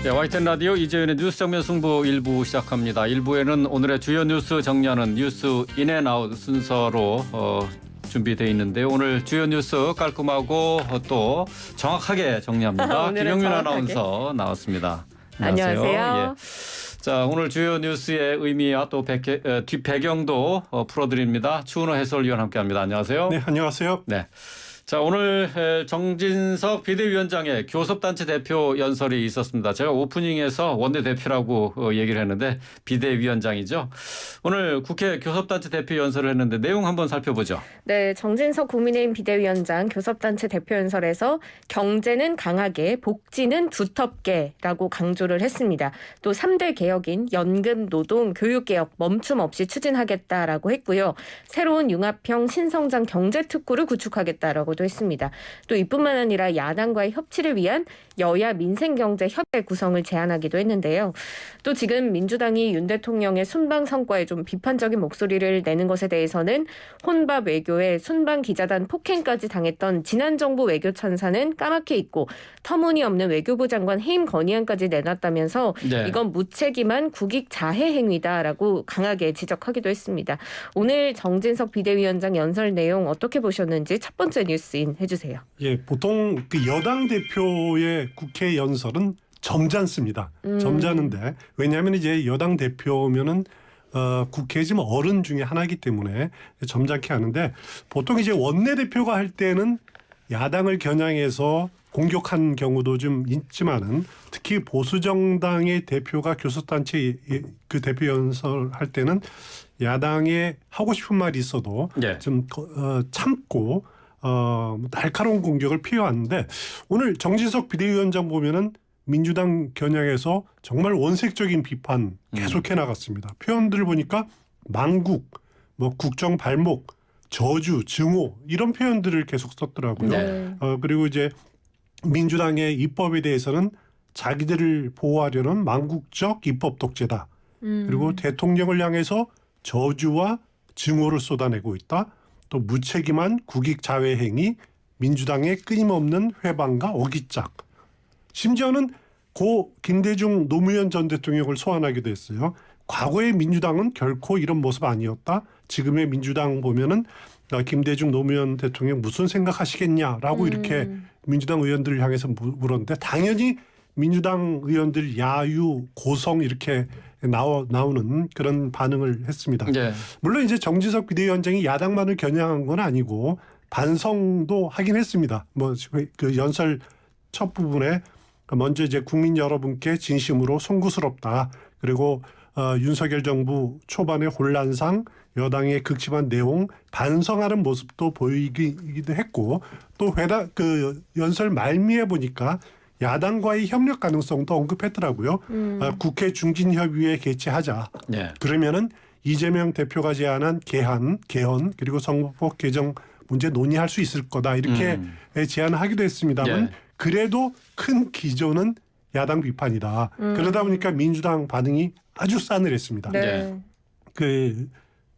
네, YTN 라디오 이재윤의 뉴스 정면 승부 1부 시작합니다. 1부에는 오늘의 주요 뉴스 정리하는 뉴스 인앤아웃 순서로 준비되어 있는데 오늘 주요 뉴스 깔끔하고 또 정확하게 정리합니다. 김영민 아나운서 나왔습니다. 안녕하세요. 예. 자, 오늘 주요 뉴스의 의미와 또 뒷배경도 풀어드립니다. 추은호 해설위원 함께합니다. 안녕하세요. 네, 안녕하세요. 네. 자, 오늘 정진석 비대위원장의 교섭단체 대표 연설이 있었습니다. 제가 오프닝에서 원내대표라고 얘기를 했는데 비대위원장이죠. 오늘 국회 교섭단체 대표 연설을 했는데 내용 한번 살펴보죠. 네, 정진석 국민의힘 비대위원장 교섭단체 대표 연설에서 경제는 강하게 복지는 두텁게라고 강조를 했습니다. 또 3대 개혁인 연금, 노동, 교육개혁 멈춤 없이 추진하겠다라고 했고요. 새로운 융합형 신성장 경제특구를 구축하겠다라고도 했습니다. 또 이뿐만 아니라 야당과의 협치를 위한 여야 민생경제협의 구성을 제안하기도 했는데요. 또 지금 민주당이 윤 대통령의 순방 성과에 좀 비판적인 목소리를 내는 것에 대해서는 혼밥 외교에 순방 기자단 폭행까지 당했던 지난 정부 외교 천사는 까맣게 잊고 터무니없는 외교부 장관 해임 건의안까지 내놨다면서 네. 이건 무책임한 국익 자해 행위다라고 강하게 지적하기도 했습니다. 오늘 정진석 비대위원장 연설 내용 어떻게 보셨는지 첫 번째 뉴스인 해주세요. 예, 보통 그 여당 대표의 국회 연설은 점잖습니다. 점잖은데 왜냐하면 이제 여당 대표면은 국회 지금 어른 중에 하나이기 때문에 점잖게 하는데 보통 이제 원내대표가 할 때는 야당을 겨냥해서 공격한 경우도 좀 있지만은 특히 보수정당의 대표가 교섭단체 그 대표 연설할 때는 야당에 하고 싶은 말이 있어도 네. 좀 참고 날카로운 공격을 피해왔는데 오늘 정진석 비대위원장 보면은 민주당 겨냥해서 정말 원색적인 비판 계속해 나갔습니다. 표현들을 보니까 망국, 뭐 국정 발목, 저주, 증오 이런 표현들을 계속 썼더라고요. 네. 그리고 이제 민주당의 입법에 대해서는 자기들을 보호하려는 망국적 입법 독재다. 그리고 대통령을 향해서 저주와 증오를 쏟아내고 있다. 또 무책임한 국익 자해 행위, 민주당의 끊임없는 회방과 어깃작. 심지어는 고 김대중 노무현 전 대통령을 소환하기도 했어요. 과거의 민주당은 결코 이런 모습 아니었다. 지금의 민주당 보면은 김대중 노무현 대통령 무슨 생각하시겠냐라고 이렇게 민주당 의원들을 향해서 물었는데 당연히 민주당 의원들 야유, 고성 이렇게 나오는 그런 반응을 했습니다. 네. 물론 이제 정진석 비대위원장이 야당만을 겨냥한 건 아니고 반성도 하긴 했습니다. 뭐 그 연설 첫 부분에 먼저 이제 국민 여러분께 진심으로 송구스럽다. 그리고 윤석열 정부 초반의 혼란상 여당의 극심한 내용 반성하는 모습도 보이기도 했고 또 그 연설 말미에 보니까 야당과의 협력 가능성도 언급했더라고요. 국회 중진협의회 개최하자. 네. 그러면은 이재명 대표가 제안한 개헌 그리고 선거법 개정 문제 논의할 수 있을 거다 이렇게 제안을 하기도 했습니다만 네. 그래도 큰 기조는 야당 비판이다. 그러다 보니까 민주당 반응이 아주 싸늘했습니다. 네. 그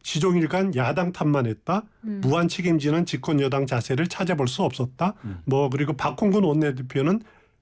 시종일관 야당 탓만 했다. 무한 책임지는 집권 여당 자세를 찾아볼 수 없었다. 뭐 그리고 박홍근 원내대표는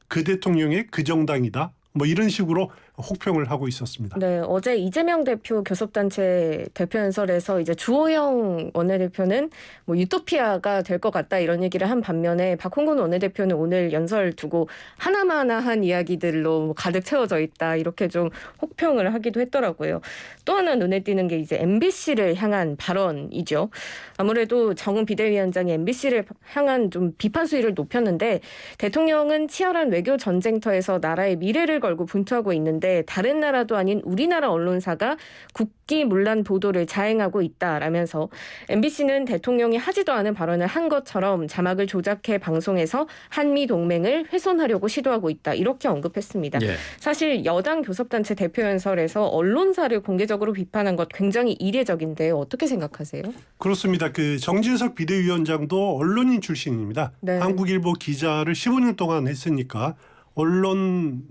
그 대통령의 그 정당이다. 뭐 이런 식으로 혹평을 하고 있었습니다. 네, 어제 이재명 대표 교섭단체 대표 연설에서 이제 주호영 원내대표는 뭐 유토피아가 될 것 같다 이런 얘기를 한 반면에 박홍근 원내대표는 오늘 연설 두고 하나마나한 이야기들로 가득 채워져 있다 이렇게 좀 혹평을 하기도 했더라고요. 또 하나 눈에 띄는 게 이제 MBC를 향한 발언이죠. 아무래도 정은 비대위원장이 MBC를 향한 좀 비판 수위를 높였는데 대통령은 치열한 외교 전쟁터에서 나라의 미래를 걸고 분투하고 있는데 다른 나라도 아닌 우리나라 언론사가 국기문란 보도를 자행하고 있다라면서 MBC는 대통령이 하지도 않은 발언을 한 것처럼 자막을 조작해 방송에서 한미 동맹을 훼손하려고 시도하고 있다 이렇게 언급했습니다. 예. 사실 여당 교섭단체 대표 연설에서 언론사를 공개적으로 비판한 것 굉장히 이례적인데 어떻게 생각하세요? 그렇습니다. 그 정진석 비대위원장도 언론인 출신입니다. 네. 한국일보 기자를 15년 동안 했으니까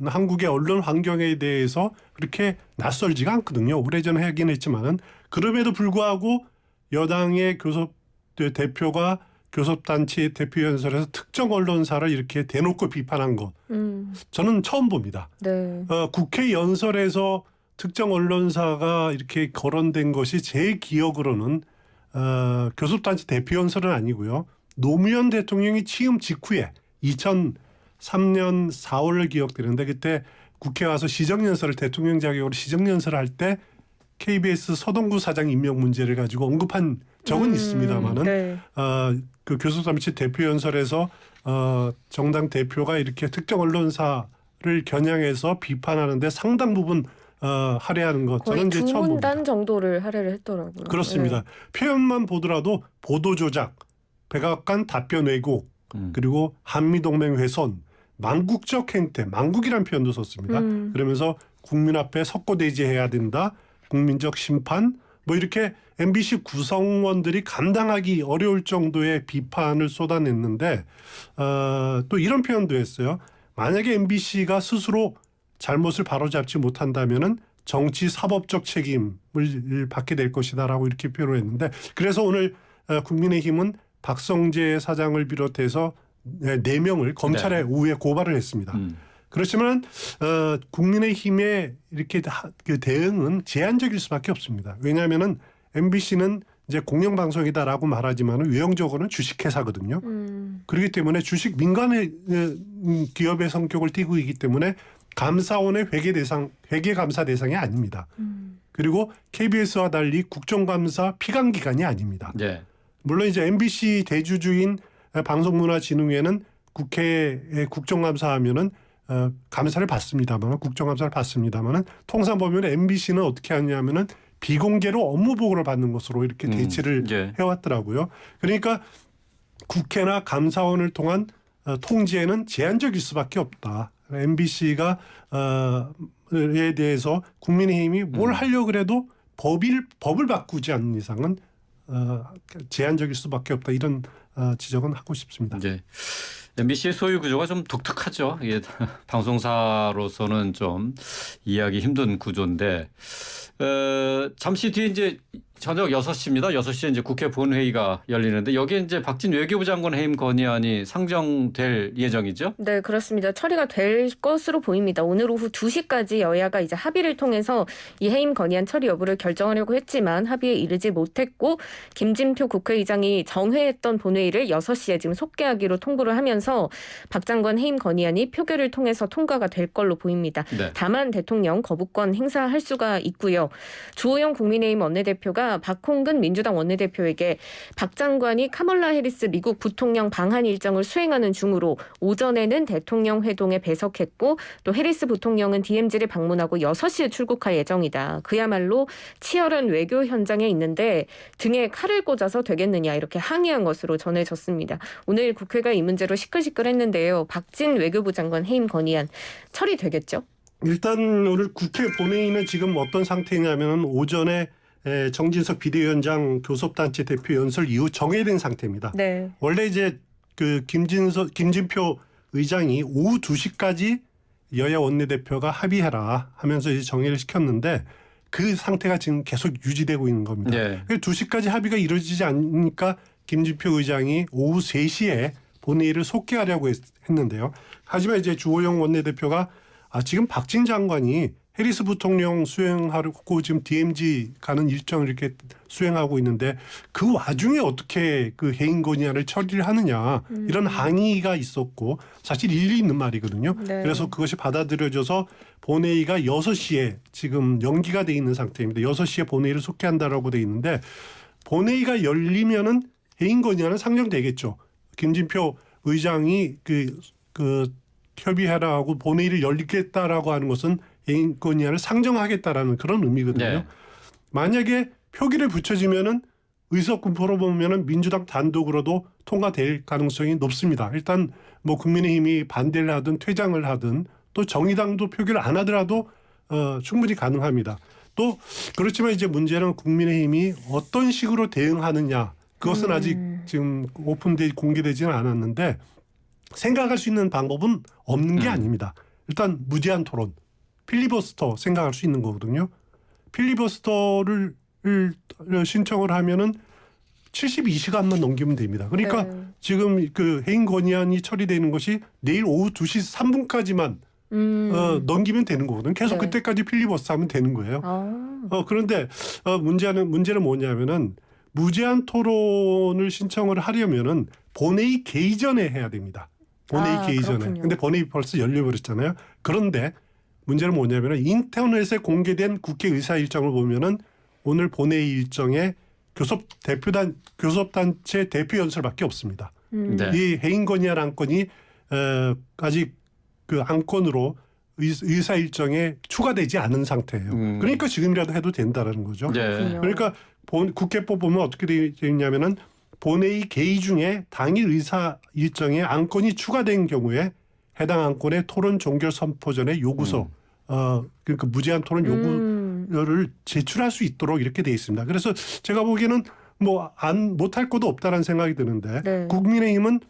한국의 언론 환경에 대해서 그렇게 낯설지가 않거든요. 오래전에 하긴 했지만은 그럼에도 불구하고 여당의 교섭 대표가 교섭단체 대표연설에서 특정 언론사를 이렇게 대놓고 비판한 것 저는 처음 봅니다. 네. 국회 연설에서 특정 언론사가 이렇게 거론된 것이 제 기억으로는 교섭단체 대표연설은 아니고요. 노무현 대통령이 취임 직후에 2003년 4월을 기억되는데 그때 국회 와서 시정연설을 대통령 자격으로 시정연설을 할 때 KBS 서동구 사장 임명 문제를 가지고 언급한 적은 있습니다마는 네. 그 교섭단체 대표연설에서 정당 대표가 이렇게 특정 언론사를 겨냥해서 비판하는데 상당 부분 할애하는 것 거의 저는 이제 두 처음 봅니다. 문단 정도를 할애를 했더라고요. 그렇습니다. 표현만 보더라도 보도 조작, 백악관 답변 왜곡, 그리고 한미동맹 훼손, 망국적 행태, 망국이라는 표현도 썼습니다. 그러면서 국민 앞에 석고대죄해야 된다, 국민적 심판, 뭐 이렇게 MBC 구성원들이 감당하기 어려울 정도의 비판을 쏟아냈는데 또 이런 표현도 했어요. 만약에 MBC가 스스로 잘못을 바로잡지 못한다면은 정치 사법적 책임을 받게 될 것이다라고 이렇게 표현을 했는데 그래서 오늘 국민의힘은 박성재 사장을 비롯해서 4명을 검찰에 오후에 고발을 했습니다. 그렇지만 국민의힘의 이렇게 그 대응은 제한적일 수밖에 없습니다. 왜냐하면은 MBC는 이제 공영방송이다라고 말하지만 외형적으로는 주식회사거든요. 그렇기 때문에 주식 민간의 기업의 성격을 띠고 있기 때문에 감사원의 회계 감사 대상이 아닙니다. 그리고 KBS와 달리 국정감사 피감기관이 아닙니다. 네. 물론 이제 MBC 대주주인 방송문화진흥회는 국회에 국정감사하면은 감사를 받습니다만 국정감사를 받습니다만은 통상 보면 MBC는 어떻게 하냐면은 비공개로 업무 보고를 받는 것으로 이렇게 대치를 해왔더라고요. 그러니까 국회나 감사원을 통한 통제는 제한적일 수밖에 없다. MBC가 에 대해서 국민의힘이 뭘 하려고 그래도 법을 바꾸지 않는 이상은 제한적일 수밖에 없다. 이런 지적은 하고 싶습니다. 네. MBC의 소유 구조가 좀 독특하죠. 이게 방송사로서는 좀 이해하기 힘든 구조인데 잠시 뒤에 이제 저녁 6시입니다. 6시에 이제 국회 본회의가 열리는데 여기에 이제 박진 외교부 장관 해임 건의안이 상정될 예정이죠? 네, 그렇습니다. 처리가 될 것으로 보입니다. 오늘 오후 2시까지 여야가 이제 합의를 통해서 이 해임 건의안 처리 여부를 결정하려고 했지만 합의에 이르지 못했고 김진표 국회의장이 정회했던 본회의를 6시에 지금 속개하기로 통보를 하면서 박 장관 해임 건의안이 표결을 통해서 통과가 될 걸로 보입니다. 네. 다만 대통령 거부권 행사할 수가 있고요. 주호영 국민의힘 원내대표가 박홍근 민주당 원내대표에게 박 장관이 카멀라 해리스 미국 부통령 방한 일정을 수행하는 중으로 오전에는 대통령 회동에 배석했고 또 해리스 부통령은 DMZ를 방문하고 6시에 출국할 예정이다. 그야말로 치열한 외교 현장에 있는데 등에 칼을 꽂아서 되겠느냐 이렇게 항의한 것으로 전해졌습니다. 오늘 국회가 이 문제로 시끌시끌했는데요. 박진 외교부 장관 해임 건의안 처리되겠죠? 일단 오늘 국회 본회의는 지금 어떤 상태냐면 오전에 정진석 비대위원장 교섭단체 대표 연설 이후 정회된 상태입니다. 네. 원래 이제 그 김진표 의장이 오후 2시까지 여야 원내대표가 합의해라 하면서 이제 정회를 시켰는데 그 상태가 지금 계속 유지되고 있는 겁니다. 네. 2시까지 합의가 이루어지지 않으니까 김진표 의장이 오후 3시에 본회의를 속개하려고 했는데요. 하지만 이제 주호영 원내대표가 지금 박진 장관이 해리스 부통령 수행하고 지금 DMZ 가는 일정을 이렇게 수행하고 있는데 그 와중에 어떻게 그 해임 건의안을 처리를 하느냐 이런 항의가 있었고 사실 일리 있는 말이거든요. 네. 그래서 그것이 받아들여져서 본회의가 6시에 지금 연기가 돼 있는 상태입니다. 6시에 본회의를 속개한다라고 돼 있는데 본회의가 열리면은 해임 건의안은 상정되겠죠. 김진표 의장이 그 협의해라 하고 본회의를 열리겠다라고 하는 것은 해임 건의안을 상정하겠다라는 그런 의미거든요. 네. 만약에 표기를 붙여지면은 의석분포로 보면은 민주당 단독으로도 통과될 가능성이 높습니다. 일단 뭐 국민의힘이 반대를 하든 퇴장을 하든 또 정의당도 표기를 안 하더라도 충분히 가능합니다. 또 그렇지만 이제 문제는 국민의힘이 어떤 식으로 대응하느냐 그것은 아직 지금 오픈돼 공개되지는 않았는데 생각할 수 있는 방법은 없는 게 아닙니다. 일단 무제한 토론, 필리버스터 생각할 수 있는 거거든요. 필리버스터를 신청을 하면은 72시간만 넘기면 됩니다. 그러니까 네. 지금 그 해임 건의안이 처리되는 것이 내일 오후 2시 3분까지만 넘기면 되는 거거든요. 계속 네. 그때까지 필리버스터하면 되는 거예요. 아. 그런데 문제는 뭐냐면은 무제한 토론을 신청을 하려면은 본회의 개의 전에 해야 됩니다. 본회의 개의 전에. 그렇군요. 근데 본회의 벌써 열려버렸잖아요. 그런데 문제는 뭐냐면은 인터넷에 공개된 국회 의사 일정을 보면은 오늘 본회의 일정에 교섭단체 대표 연설밖에 없습니다. 네. 이 해임 건의안 안건이 아직 그 안건으로 의사 일정에 추가되지 않은 상태예요. 그러니까 지금이라도 해도 된다라는 거죠. 네. 그렇군요. 그러니까 국회법 보면 어떻게 되어 있냐면은 본회의 개의 중에 당일 의사 일정에 안건이 추가된 경우에 해당 안건의 토론 종결 선포 전에 요구서 그러니까 무제한 토론 요구를 제출할 수 있도록 이렇게 돼 있습니다. 그래서 제가 보기에는 뭐 못할 것도 없다라는 생각이 드는데 네. 국민의힘은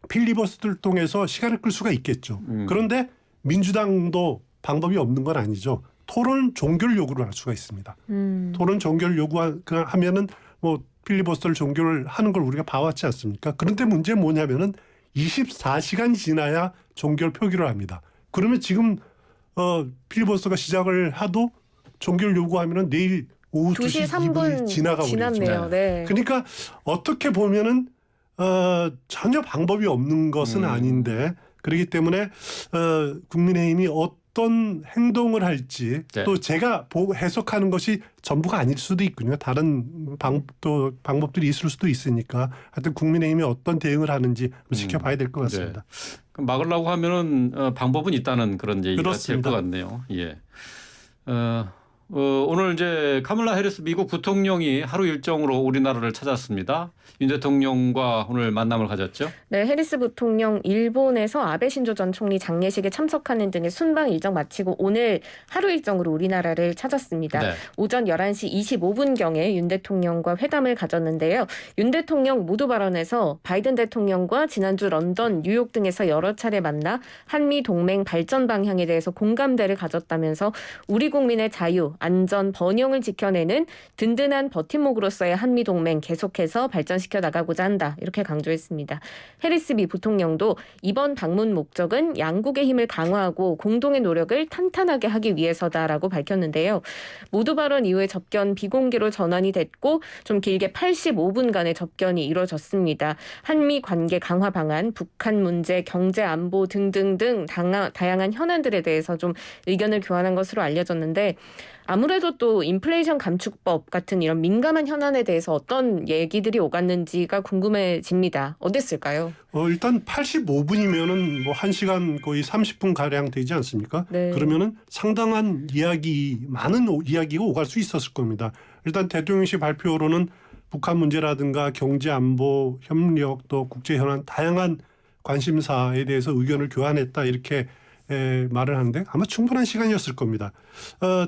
필리버스터를 통해서 시간을 끌 수가 있겠죠. 그런데 민주당도 방법이 없는 건 아니죠. 토론 종결 요구를 할 수가 있습니다. 토론 종결 요구하면은 뭐 필리버스터를 종결을 하는 걸 우리가 봐왔지 않습니까? 그런데 문제는 뭐냐면은 24시간이 지나야 종결 표기를 합니다. 그러면 지금 필리버스터가 시작을 하도 종결 요구하면은 내일 오후 2시 2분이 지나가 버리죠. 지났네요. 네. 그러니까 어떻게 보면은 전혀 방법이 없는 것은 아닌데 그렇기 때문에 국민의힘이 어떤 행동을 할지 네. 또 제가 해석하는 것이 전부가 아닐 수도 있군요. 다른 방법들이 있을 수도 있으니까 하여튼 국민의힘이 어떤 대응을 하는지 지켜봐야 될 것 같습니다. 네. 막으려고 하면은 방법은 있다는 그런 얘기가 될 그렇습니다. 것 같네요. 예. 오늘 이제 카멀라 해리스 미국 부통령이 하루 일정으로 우리나라를 찾았습니다. 윤 대통령과 오늘 만남을 가졌죠. 네, 해리스 부통령 일본에서 아베 신조 전 총리 장례식에 참석하는 등의 순방 일정 마치고 오늘 하루 일정으로 우리나라를 찾았습니다. 네. 오전 11시 25분경에 윤 대통령과 회담을 가졌는데요. 윤 대통령 모두 발언에서 바이든 대통령과 지난주 런던, 뉴욕 등에서 여러 차례 만나 한미 동맹 발전 방향에 대해서 공감대를 가졌다면서 우리 국민의 자유, 안전, 번영을 지켜내는 든든한 버팀목으로서의 한미 동맹 계속해서 발전시켜 나가고자 한다. 이렇게 강조했습니다. 해리스 미 부통령도 이번 방문 목적은 양국의 힘을 강화하고 공동의 노력을 탄탄하게 하기 위해서다라고 밝혔는데요. 모두 발언 이후에 접견 비공개로 전환이 됐고 좀 길게 85분간의 접견이 이루어졌습니다. 한미 관계 강화 방안, 북한 문제, 경제 안보 등등등 다양한 현안들에 대해서 좀 의견을 교환한 것으로 알려졌는데 아무래도 또 인플레이션 감축법 같은 이런 민감한 현안에 대해서 어떤 얘기들이 오갔는지가 궁금해집니다. 어땠을까요? 일단 85분이면은 뭐 1시간 거의 30분 가량 되지 않습니까? 네. 그러면은 상당한 많은 이야기가 오갈 수 있었을 겁니다. 일단 대통령실 발표로는 북한 문제라든가 경제 안보 협력 또 국제 현안 다양한 관심사에 대해서 의견을 교환했다 이렇게 말을 하는데 아마 충분한 시간이었을 겁니다.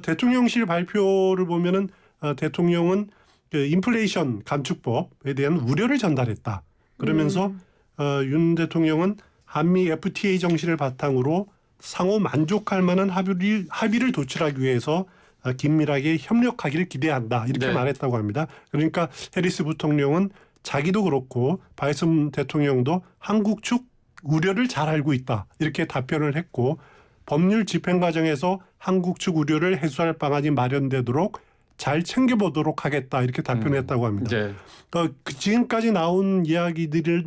대통령실 발표를 보면은 대통령은 그 인플레이션 감축법에 대한 우려를 전달했다. 그러면서 윤 대통령은 한미 FTA 정신을 바탕으로 상호 만족할 만한 합의를 도출하기 위해서 긴밀하게 협력하기를 기대한다. 이렇게 네. 말했다고 합니다. 그러니까 해리스 부통령은 자기도 그렇고 바이든 대통령도 한국 측 우려를 잘 알고 있다. 이렇게 답변을 했고 법률 집행 과정에서 한국 측 우려를 해소할 방안이 마련되도록 잘 챙겨보도록 하겠다. 이렇게 답변했다고 합니다. 네. 지금까지 나온 이야기들을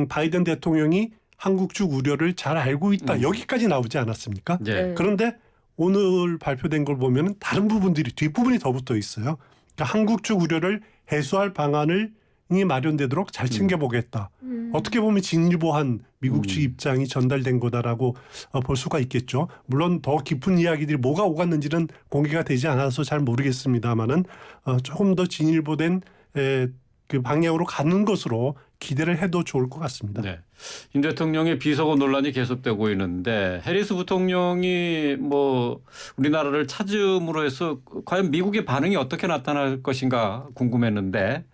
바이든 대통령이 한국 측 우려를 잘 알고 있다. 여기까지 나오지 않았습니까? 네. 그런데 오늘 발표된 걸 보면 다른 부분들이 뒷부분이 더 붙어 있어요. 그러니까 한국 측 우려를 해소할 방안을 마련되도록 잘 챙겨보겠다. 어떻게 보면 진일보한 미국 측 입장이 전달된 거다라고 볼 수가 있겠죠. 물론 더 깊은 이야기들이 뭐가 오갔는지는 공개가 되지 않아서 잘 모르겠습니다만은 조금 더 진일보된 그 방향으로 가는 것으로 기대를 해도 좋을 것 같습니다. 네. 윤 대통령의 비서고 논란이 계속되고 있는데 해리스 부통령이 뭐 우리나라를 찾음으로 해서 과연 미국의 반응이 어떻게 나타날 것인가 궁금했는데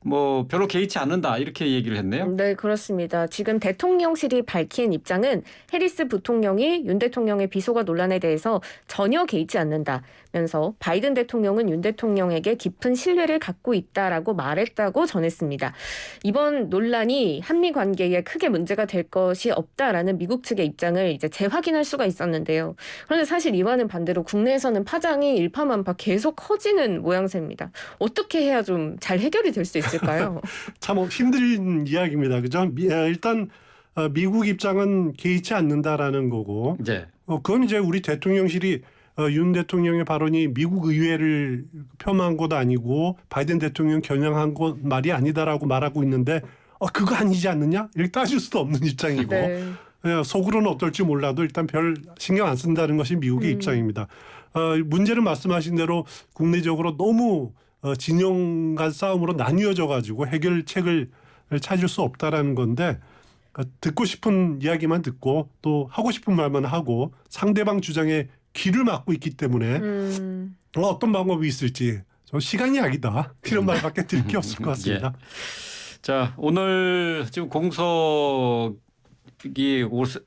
뭐 별로 개의치 않는다 이렇게 얘기를 했네요. 네, 그렇습니다. 지금 대통령실이 밝힌 입장은 해리스 부통령이 윤 대통령의 비속어 논란에 대해서 전혀 개의치 않는다면서 바이든 대통령은 윤 대통령에게 깊은 신뢰를 갖고 있다라고 말했다고 전했습니다. 이번 논란이 한미 관계에 크게 문제가 될 것이 없다라는 미국 측의 입장을 이제 재확인할 수가 있었는데요. 그런데 사실 이와는 반대로 국내에서는 파장이 일파만파 계속 커지는 모양새입니다. 어떻게 해야 좀 잘 해결이 될 수 있을까요? 참 힘든 이야기입니다. 그죠? 일단 미국 입장은 개의치 않는다라는 거고 네. 그건 이제 우리 대통령실이 윤 대통령의 발언이 미국 의회를 폄하한 것도 아니고 바이든 대통령 겨냥한 것 말이 아니다라고 말하고 있는데 그거 아니지 않느냐? 이렇게 따질 수도 없는 입장이고 네. 속으로는 어떨지 몰라도 일단 별 신경 안 쓴다는 것이 미국의 입장입니다. 문제는 말씀하신 대로 국내적으로 너무 진영 간 싸움으로 나뉘어져 가지고 해결책을 찾을 수 없다라는 건데 듣고 싶은 이야기만 듣고 또 하고 싶은 말만 하고 상대방 주장에 귀를 막고 있기 때문에 어떤 방법이 있을지 시간이 약이다 이런 말밖에 드릴 게 없을 것 같습니다. 예. 자, 오늘 지금 공석이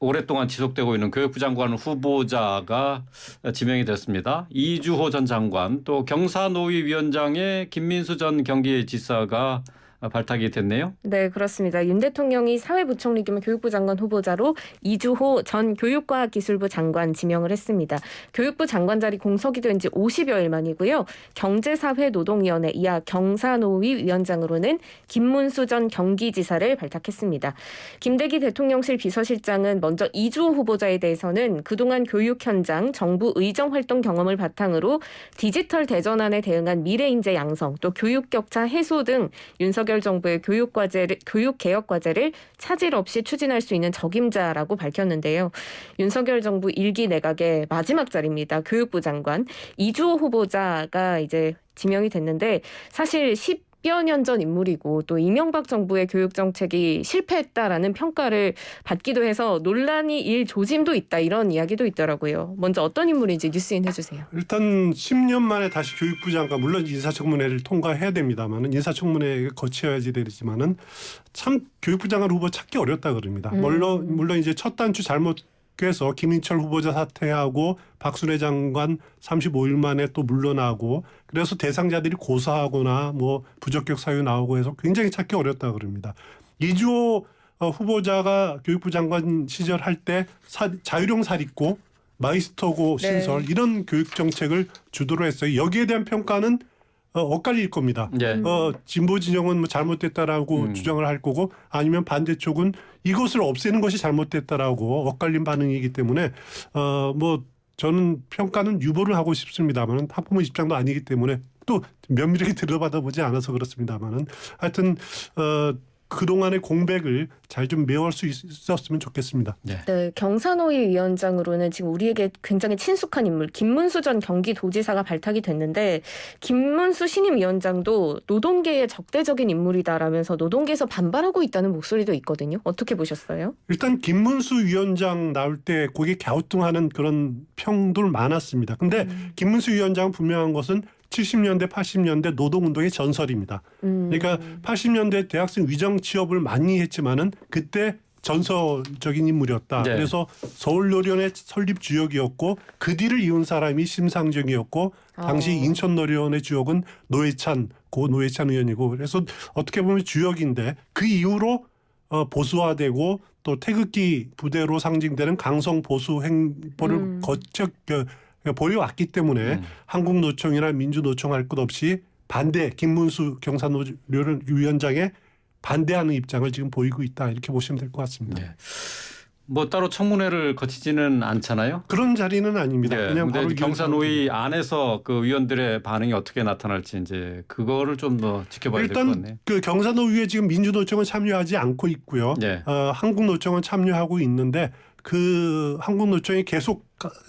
오랫동안 지속되고 있는 교육부 장관 후보자가 지명이 됐습니다. 이주호 전 장관 또 경사노위 위원장의 김민수 전 경기지사가 발탁이 됐네요. 네, 그렇습니다. 윤 대통령이 사회부총리 겸 교육부 장관 후보자로 이주호 전 교육과학기술부 장관 지명을 했습니다. 교육부 장관 자리 공석이 된 지 50여일 만이고요. 경제사회노동위원회 이하 경사노위 위원장으로는 김문수 전 경기지사를 발탁했습니다. 김대기 대통령실 비서실장은 먼저 이주호 후보자에 대해서는 그동안 교육 현장, 정부 의정 활동 경험을 바탕으로 디지털 대전환에 대응한 미래인재 양성, 또 교육 격차 해소 등 윤석열 정부의 교육 개혁 과제를 차질 없이 추진할 수 있는 적임자라고 밝혔는데요. 윤석열 정부 1기 내각의 마지막 자리입니다. 교육부 장관 이주호 후보자가 이제 지명이 됐는데 사실 10여 년 전 인물이고 또 이명박 정부의 교육 정책이 실패했다라는 평가를 받기도 해서 논란이 일 조짐도 있다 이런 이야기도 있더라고요. 먼저 어떤 인물인지 뉴스인 해주세요. 일단 10년 만에 다시 교육부 장관 물론 인사청문회를 통과해야 됩니다만은 인사청문회 거쳐야지 되지만은 참 교육부 장관 후보 찾기 어렵다 그럽니다. 물론 이제 첫 단추 잘못해서 김인철 후보자 사퇴하고 박순애 장관 35일 만에 또 물러나고 그래서 대상자들이 고사하거나 뭐 부적격 사유 나오고 해서 굉장히 찾기 어렵다 그럽니다. 이주호 후보자가 교육부 장관 시절 할 때 자율형 사립고 마이스터고 신설 네. 이런 교육 정책을 주도로 했어요. 여기에 대한 평가는 엇갈릴 겁니다. 네. 진보 진영은 뭐 잘못됐다라고 주장을 할 거고 아니면 반대쪽은 이것을 없애는 것이 잘못됐다라고 엇갈린 반응이기 때문에 뭐 저는 평가는 유보를 하고 싶습니다만은 학부모 입장도 아니기 때문에 또 면밀하게 들여다보다 보지 않아서 그렇습니다만은 하여튼 그동안의 공백을 잘 좀 메워할 수 있었으면 좋겠습니다. 네. 네, 경사노위 위원장으로는 지금 우리에게 굉장히 친숙한 인물 김문수 전 경기도지사가 발탁이 됐는데 김문수 신임 위원장도 노동계의 적대적인 인물이다라면서 노동계에서 반발하고 있다는 목소리도 있거든요. 어떻게 보셨어요? 일단 김문수 위원장 나올 때 거기에 갸우뚱하는 그런 평들 많았습니다. 근데 김문수 위원장은 분명한 것은 70년대, 80년대 노동운동의 전설입니다. 그러니까 80년대 대학생 위정 취업을 많이 했지만은 그때 전설적인 인물이었다. 네. 그래서 서울노련의 설립 주역이었고 그 뒤를 이은 사람이 심상정이었고 당시 인천노련의 주역은 노회찬, 고 노회찬 의원이고 그래서 어떻게 보면 주역인데 그 이후로 보수화되고 또 태극기 부대로 상징되는 강성 보수 행보를 보여왔기 때문에 한국노총이나 민주노총 할 것 없이 반대 김문수 경사노련 위원장의 반대하는 입장을 지금 보이고 있다 이렇게 보시면 될 것 같습니다. 네. 뭐 따로 청문회를 거치지는 않잖아요. 그런 자리는 아닙니다. 네. 그냥 바로 근데 경사노위 안에서 그 위원들의 반응이 어떻게 나타날지 이제 그거를 좀 더 지켜봐야 될 것 같네요. 일단 그 경사노위에 지금 민주노총은 참여하지 않고 있고요. 네. 한국노총은 참여하고 있는데 그 한국노총이 계속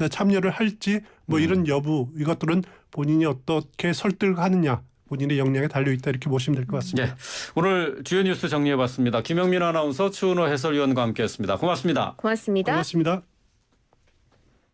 참여를 할지 뭐 이런 여부 이것들은 본인이 어떻게 설득하느냐 본인의 역량에 달려있다 이렇게 보시면 될 것 같습니다. 네. 오늘 주요 뉴스 정리해봤습니다. 김영민 아나운서 추은호 해설위원과 함께했습니다. 고맙습니다. 고맙습니다. 고맙습니다.